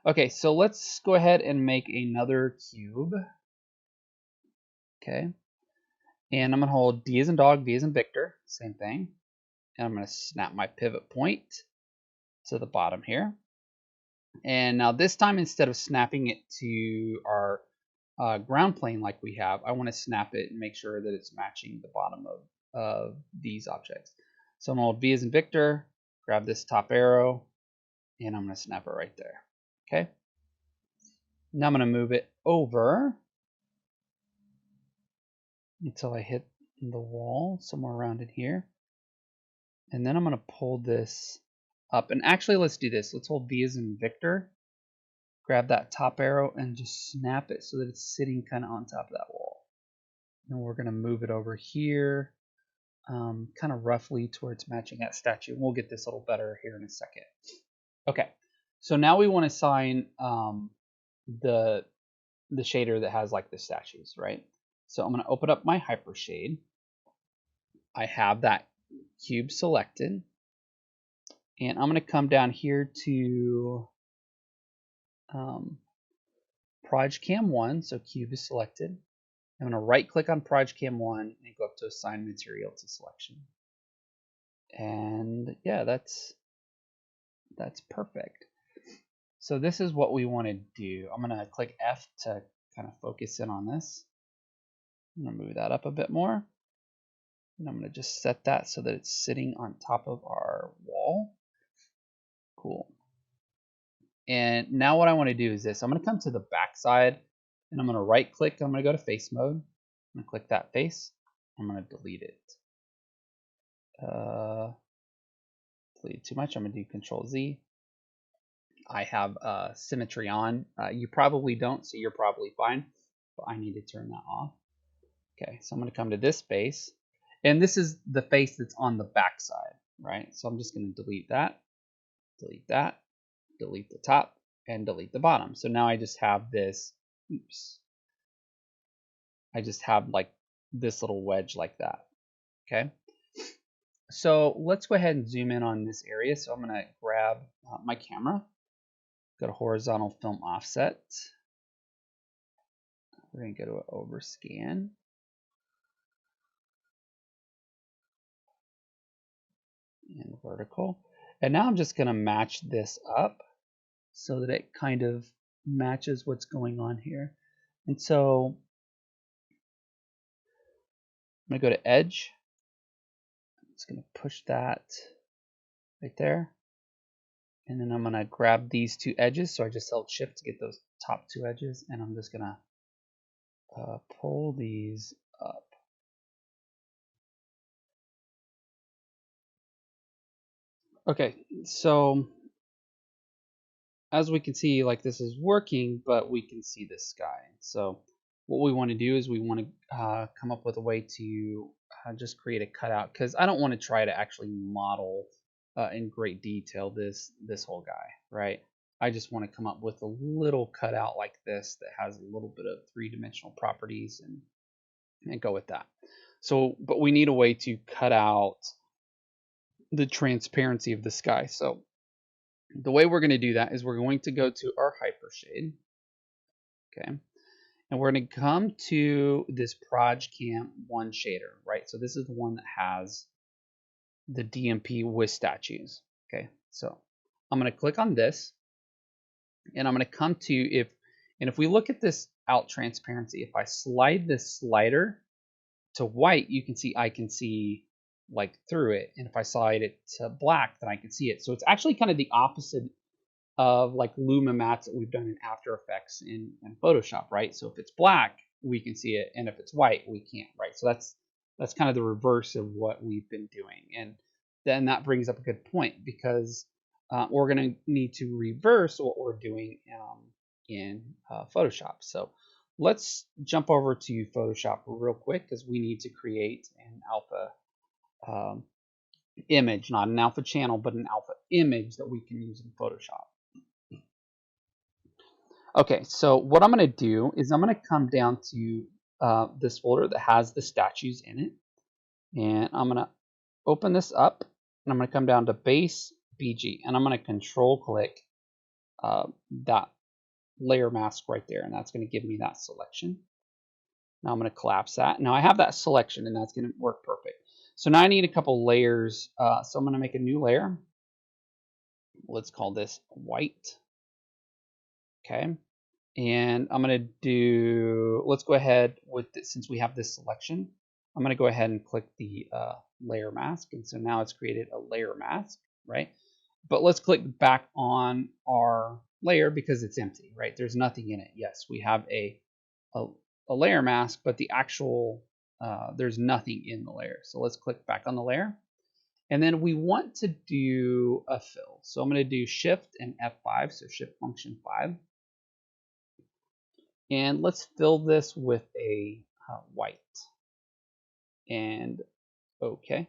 Okay, so let's go ahead and make another cube. Okay, and I'm gonna hold D as in dog, V as in Victor, same thing. And I'm gonna snap my pivot point to the bottom here. And now this time, instead of snapping it to our ground plane like we have, I want to snap it and make sure that it's matching the bottom of these objects. So I'm going to hold V as in Victor, grab this top arrow, and I'm going to snap it right there. Okay. Now I'm going to move it over until I hit the wall somewhere around in here. And then I'm going to pull this up. And actually, let's do this. Let's hold V as in Victor, grab that top arrow, and just snap it so that it's sitting kind of on top of that wall. And we're going to move it over here, kind of roughly towards matching that statue. We'll get this a little better here in a second. Okay, so now we want to assign the shader that has like the statues, right? So I'm going to open up my hypershade. I have that cube selected, and I'm going to come down here to Project Cam 1. So cube is selected. I'm going to right click on Project Cam 1 and go up to assign material to selection. And yeah, that's perfect. So this is what we want to do. I'm going to click F to kind of focus in on this. I'm going to move that up a bit more. And I'm going to just set that so that it's sitting on top of our wall. Cool. And now what I want to do is this. I'm going to come to the back side and I'm going to right click. I'm going to go to face mode. I'm going to click that face. I'm going to delete it. Delete too much. I'm going to do Control Z. I have symmetry on. You probably don't, so you're probably fine. But I need to turn that off. Okay, so I'm going to come to this face. And this is the face that's on the back side, right? So I'm just going to delete that, delete the top, and delete the bottom. So now I just have this, oops. I just have like this little wedge like that, okay? So let's go ahead and zoom in on this area. So I'm going to grab my camera, go to horizontal film offset. We're going to go to an overscan. And vertical. And now I'm just going to match this up so that it kind of matches what's going on here. And so I'm going to go to edge. I'm just going to push that right there. And then I'm going to grab these two edges. So I just held shift to get those top two edges. And I'm just going to pull these up. Okay, so as we can see, like this is working, but we can see the sky. So what we want to do is we want to come up with a way to just create a cutout, because I don't want to try to actually model in great detail this whole guy, right? I just want to come up with a little cutout like this that has a little bit of three-dimensional properties and go with that. So, but we need a way to cut out the transparency of the sky. So the way we're going to do that is we're going to go to our hypershade, okay, and we're going to come to this Project Cam 1 shader, right? So this is the one that has the DMP with statues, okay? So I'm going to click on this, and I'm going to come to if we look at this out transparency, if I slide this slider to white, you can see I can see like through it, and if I slide it to black, then I can see it. So it's actually kind of the opposite of like Luma mats that we've done in After Effects in Photoshop, right? So if it's black, we can see it, and if it's white, we can't, right? So that's kind of the reverse of what we've been doing, and then that brings up a good point, because we're going to need to reverse what we're doing in Photoshop. So let's jump over to Photoshop real quick, because we need to create an alpha image, not an alpha channel, but an alpha image that we can use in Photoshop. Okay, so what I'm going to do is I'm going to come down to this folder that has the statues in it, and I'm going to open this up, and I'm going to come down to base BG, and I'm going to control click that layer mask right there, and that's going to give me that selection. Now I'm going to collapse that. Now I have that selection, and that's going to work perfect. So now I need a couple layers. So I'm going to make a new layer. Let's call this white. Okay. And I'm going to do, let's go ahead with this, since we have this selection, I'm going to go ahead and click the layer mask. And so now it's created a layer mask, right? But let's click back on our layer because it's empty, right? There's nothing in it. Yes, we have a layer mask, but the actual, there's nothing in the layer. So let's click back on the layer. And then we want to do a fill. So I'm going to do Shift and F5, so Shift function 5. And let's fill this with a white. And okay.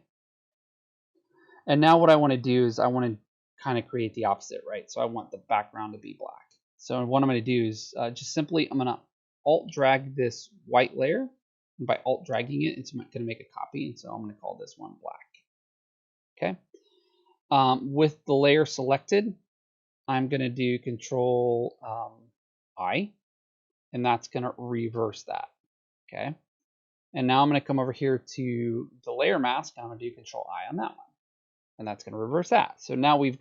And now what I want to do is I want to kind of create the opposite, right? So I want the background to be black. So what I'm going to do is just simply, I'm going to alt drag this white layer. And by alt dragging it, it's going to make a copy. And so I'm going to call this one black. Okay. With the layer selected, I'm going to do Control I, and that's going to reverse that. Okay. And now I'm going to come over here to the layer mask. I'm going to do Control I on that one, and that's going to reverse that. So now we've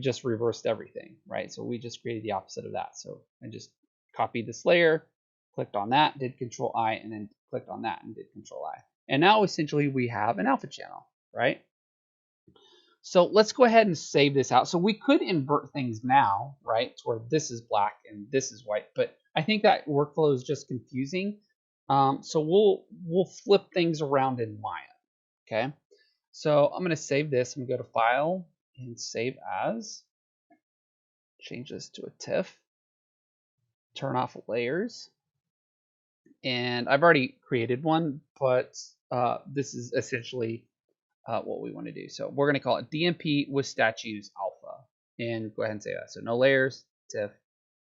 just reversed everything, right? So we just created the opposite of that. So I just copied this layer, clicked on that, did Control I, and then clicked on that and did Control I. And now essentially we have an alpha channel, right? So let's go ahead and save this out. So we could invert things now, right, to where this is black and this is white, but I think that workflow is just confusing. So we'll flip things around in Maya. Okay. So I'm going to save this. I'm going to go to File and Save As. Change this to a TIFF. Turn off layers. And I've already created one, but this is essentially what we want to do. So we're going to call it DMP with statues alpha, and go ahead and say that. So no layers, TIFF,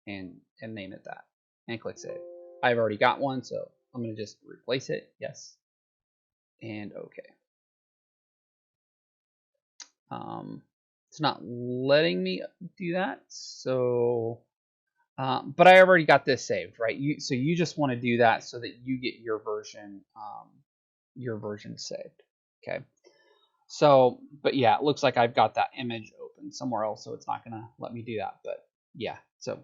and name it that, and click save. I've already got one, so I'm going to just replace it. Yes, and okay. It's not letting me do that, so but I already got this saved, right? So you just want to do that so that you get your version saved. Okay. So, but yeah, it looks like I've got that image open somewhere else, so it's not going to let me do that. But yeah, so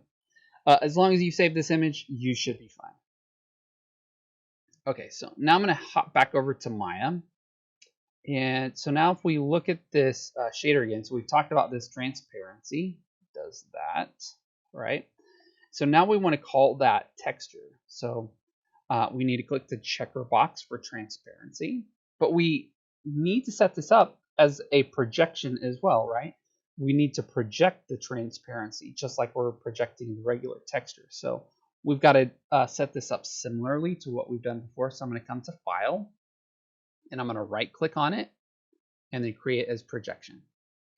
as long as you save this image, you should be fine. Okay, so now I'm going to hop back over to Maya. And so now if we look at this shader again, so we've talked about this transparency, it does that, right? So now we want to call that texture. So we need to click the checker box for transparency, but we need to set this up as a projection as well, right? We need to project the transparency just like we're projecting the regular texture. So we've got to set this up similarly to what we've done before. So I'm going to come to File, and I'm going to right click on it and then create as projection.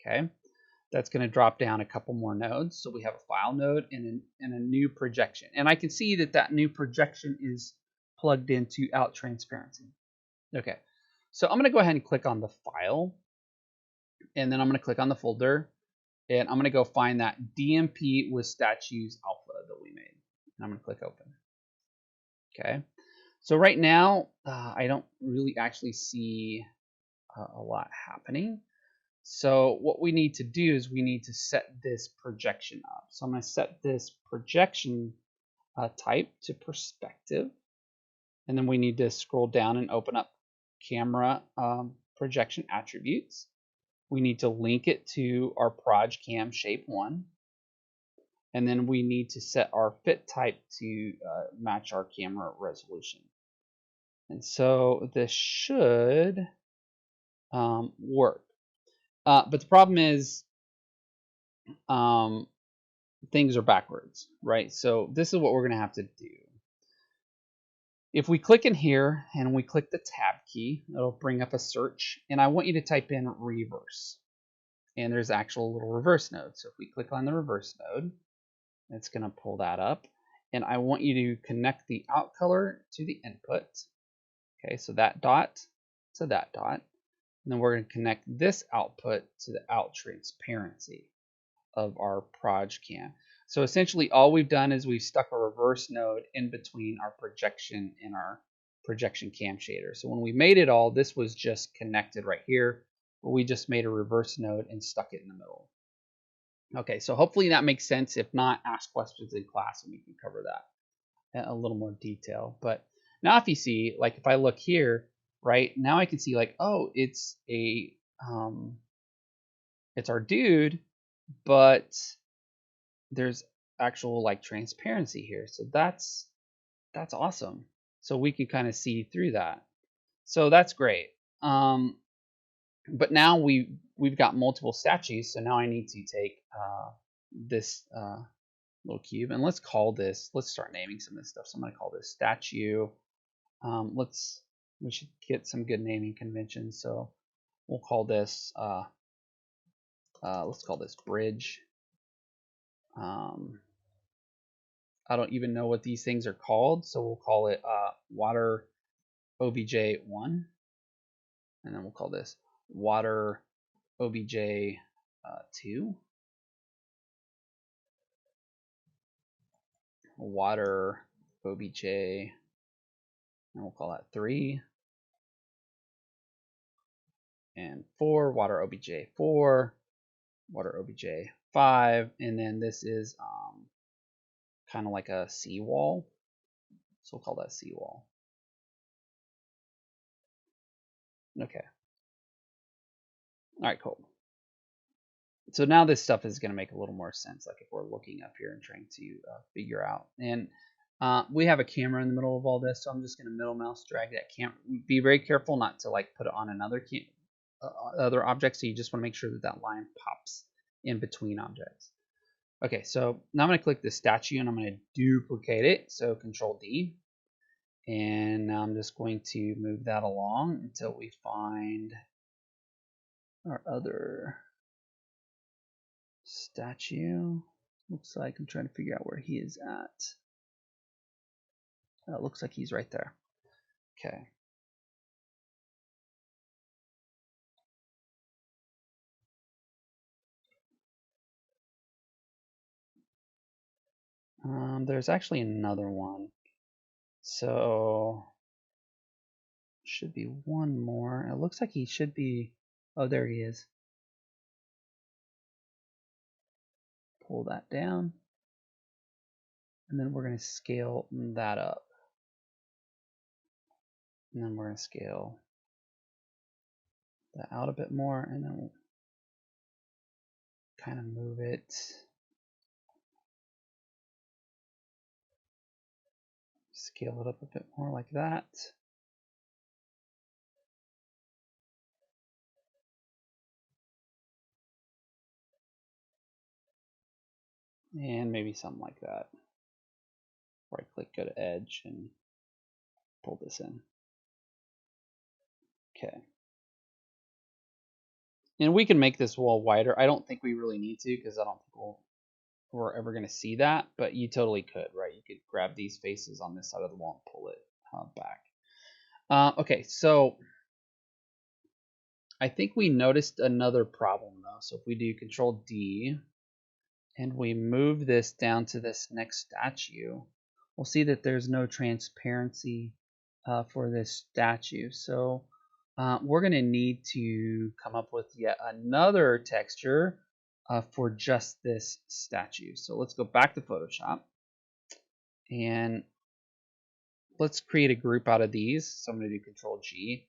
Okay. That's going to drop down a couple more nodes. So we have a file node and a new projection. And I can see that that new projection is plugged into out transparency. Okay. So I'm going to go ahead and click on the file, and then I'm going to click on the folder, and I'm going to go find that DMP with statues alpha that we made. And I'm going to click open. Okay. So right now, I don't really actually see a lot happening. So what we need to do is we need to set this projection up. So I'm going to set this projection type to perspective. And then we need to scroll down and open up camera projection attributes. We need to link it to our ProjCam shape 1. And then we need to set our fit type to match our camera resolution. And so this should work. But the problem is things are backwards, right? So this is what we're going to have to do. If we click in here and we click the tab key, it'll bring up a search, and I want you to type in reverse. And there's actual little reverse node. So if we click on the reverse node, it's going to pull that up. And I want you to connect the out color to the input. Okay, so that dot to that dot. And then we're going to connect this output to the out transparency. of our proj cam. So essentially all we've done is we've stuck a reverse node in between our projection and our projection cam shader. So when we made it all, this was just connected right here, but we just made a reverse node and stuck it in the middle. Okay, so hopefully that makes sense. If not, ask questions in class and we can cover that in a little more detail. But now if you see, like if I look here, right, now I can see like, oh, it's our dude, but there's actual like transparency here. So that's awesome. So we can kind of see through that. So that's great. But now we've got multiple statues. So now I need to take this little cube and let's start naming some of this stuff. So I'm going to call this statue. We should get some good naming conventions. So we'll call this let's call this bridge. I don't even know what these things are called, so we'll call it water obj1, and then we'll call this water obj2, water obj, and we'll call that 3, and 4, water obj4, water obj5, and then this is kind of like a seawall, so we'll call that seawall. Okay. All right, cool. So now this stuff is going to make a little more sense, like if we're looking up here and trying to figure out. And we have a camera in the middle of all this, so I'm just going to middle mouse drag that camera. Be very careful not to like put it on another other object, so you just want to make sure that that line pops in between objects. Okay, so now I'm going to click the statue and I'm going to duplicate it, so Control D. And now I'm just going to move that along until we find our other statue. Looks like I'm trying to figure out where he is at. Looks like he's right there. Okay. There's actually another one. So should be one more. It looks like he should be. Oh, there he is. Pull that down. And then we're going to scale that up. And then we're going to scale that out a bit more. And then we'll kind of move it. Scale it up a bit more like that. And maybe something like that. Right click, go to edge, and pull this in. Okay. And we can make this wall wider. I don't think we really need to because I don't think we're ever going to see that, but you totally could, right? You could grab these faces on this side of the wall and pull it back. Okay, so I think we noticed another problem though. So if we do Control D and we move this down to this next statue, we'll see that there's no transparency for this statue. So we're going to need to come up with yet another texture for just this statue. So let's go back to Photoshop and let's create a group out of these. So I'm going to do Control G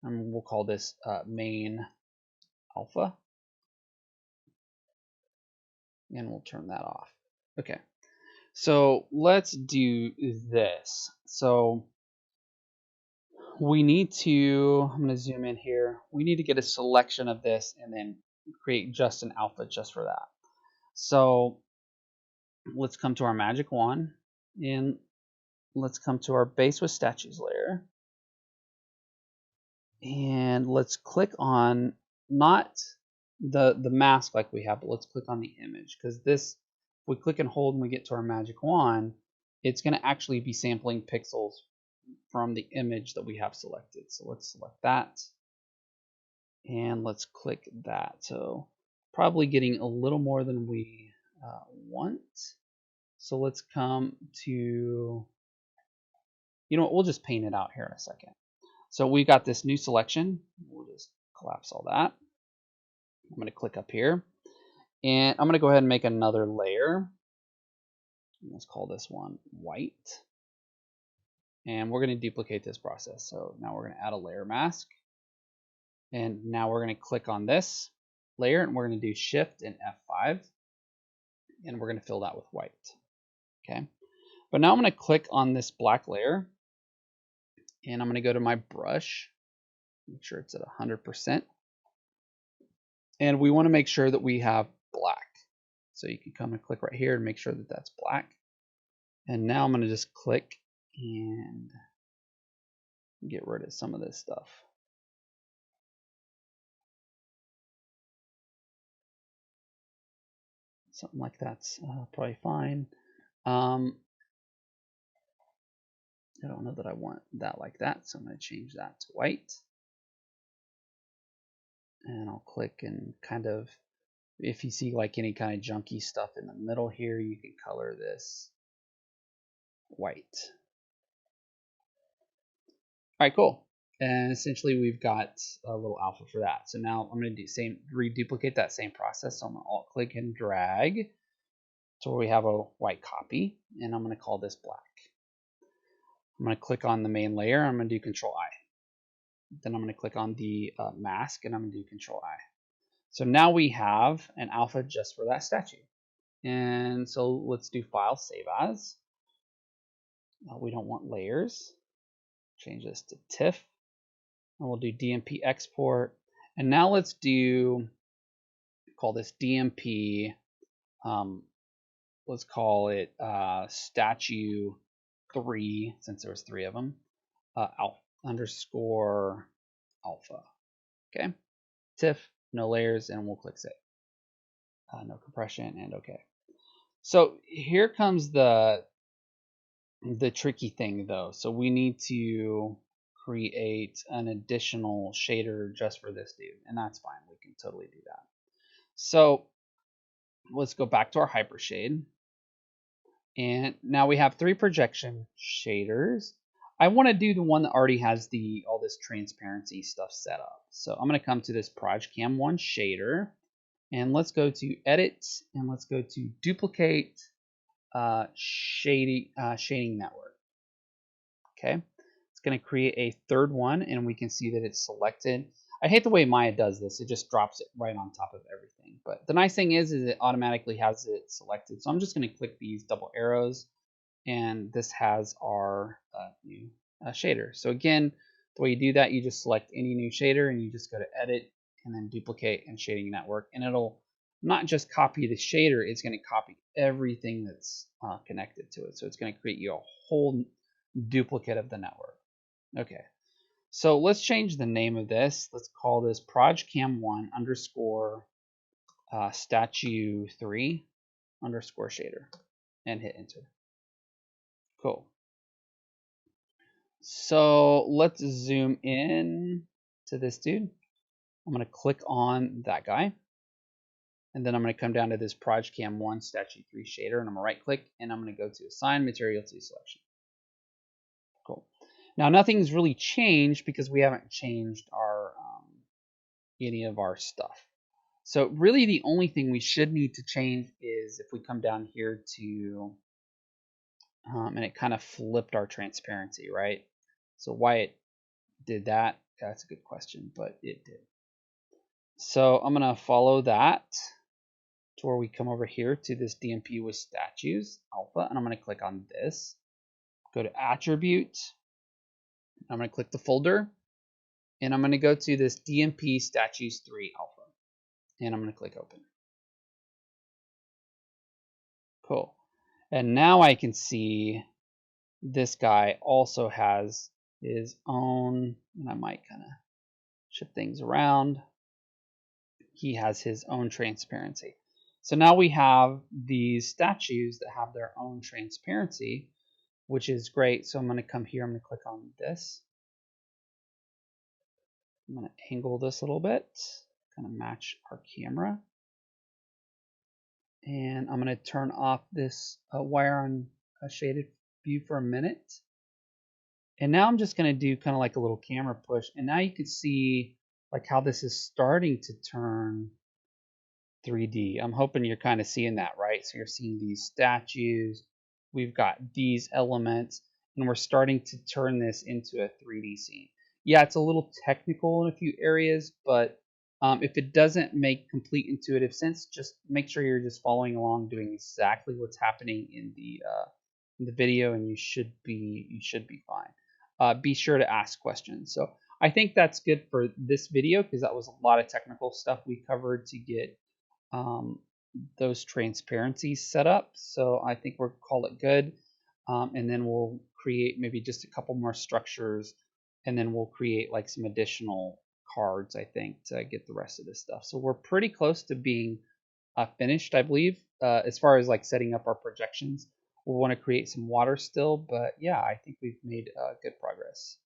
and we'll call this main alpha, and we'll turn that off. Okay, so let's do this. So we need to, I'm going to zoom in here, we need to get a selection of this and then create just an alpha just for that. So let's come to our magic wand and let's come to our base with statues layer. And let's click on not the mask like we have, but let's click on the image, because this, if we click and hold and we get to our magic wand, it's going to actually be sampling pixels from the image that we have selected. So let's select that and let's click that. So probably getting a little more than we want. So let's come to, you know what, we'll just paint it out here in a second. So we got this new selection. We'll just collapse all that. I'm going to click up here, and I'm going to go ahead and make another layer. Let's call this one white. And we're going to duplicate this process. So now we're going to add a layer mask. And now we're going to click on this layer, and we're going to do Shift and F5. And we're going to fill that with white. Okay. But now I'm going to click on this black layer, and I'm going to go to my brush, make sure it's at 100%. And we want to make sure that we have black. So you can come and click right here and make sure that that's black. And now I'm going to just click and get rid of some of this stuff. Something like that's probably fine. I don't know that I want that like that, so I'm going to change that to white. And I'll click and kind of, if you see like any kind of junky stuff in the middle here, you can color this white. All right, cool. And essentially we've got a little alpha for that. So now I'm going to do reduplicate that same process. So I'm going to alt click and drag to where we have a white copy, and I'm going to call this black. I'm going to click on the main layer. I'm going to do Control I. Then I'm going to click on the mask, and I'm going to do Control I. So now we have an alpha just for that statue. And so let's do File, Save As. We don't want layers. Change this to TIFF. And we'll do DMP export. And now let's call this DMP, let's call it statue 3, since there was 3 of them, underscore alpha. Okay, TIFF, no layers, and we'll click save. No compression, and okay. So here comes the tricky thing though. So we need to create an additional shader just for this dude, and that's fine. We can totally do that. So let's go back to our hypershade, and now we have 3 projection shaders. I want to do the one that already has all this transparency stuff set up. So I'm going to come to this ProjCam 1 shader, and let's go to Edit, and let's go to Duplicate Shading Network. Okay, it's going to create a third one, and we can see that it's selected. I hate the way Maya does this. It just drops it right on top of everything. But the nice thing is it automatically has it selected. So I'm just going to click these double arrows, and this has our new shader. So again, the way you do that, you just select any new shader, and you just go to Edit, and then Duplicate and Shading Network, and it'll not just copy the shader, it's going to copy everything that's connected to it. So it's going to create you a whole duplicate of the network. Okay, so let's change the name of this. Let's call this ProjCam1 underscore statue 3 underscore shader, and hit enter. Cool. So let's zoom in to this dude. I'm going to click on that guy, and then I'm going to come down to this ProjCam1 statue 3 shader, and I'm going to right click, and I'm going to go to Assign Material to Selection. Cool. Now nothing's really changed because we haven't changed our any of our stuff. So really the only thing we should need to change is if we come down here to and it kind of flipped our transparency, right? So why it did that, that's a good question, but it did. So I'm going to follow that to where we come over here to this DMP with statues alpha, and I'm going to click on this, go to attribute, I'm going to click the folder, and I'm going to go to this DMP statues 3 alpha, and I'm going to click open. Cool. And now I can see this guy also has his own, and I might kind of shift things around. He has his own transparency. So now we have these statues that have their own transparency, which is great. So I'm going to come here, I'm going to click on this. I'm going to angle this a little bit, kind of match our camera. And I'm going to turn off this wire on a shaded view for a minute. And now I'm just going to do kind of like a little camera push. And now you can see like how this is starting to turn 3D. I'm hoping you're kind of seeing that, right? So you're seeing these statues, we've got these elements, and we're starting to turn this into a 3D scene. Yeah, it's a little technical in a few areas, but if it doesn't make complete intuitive sense, just make sure you're just following along, doing exactly what's happening in the video, and you should be fine. Be sure to ask questions. So I think that's good for this video because that was a lot of technical stuff we covered to get um, those transparencies set up. So I think we'll call it good. And then we'll create maybe just a couple more structures, and then we'll create like some additional cards, I think, to get the rest of this stuff. So we're pretty close to being finished, I believe, as far as like setting up our projections. We'll want to create some water still, but yeah, I think we've made good progress.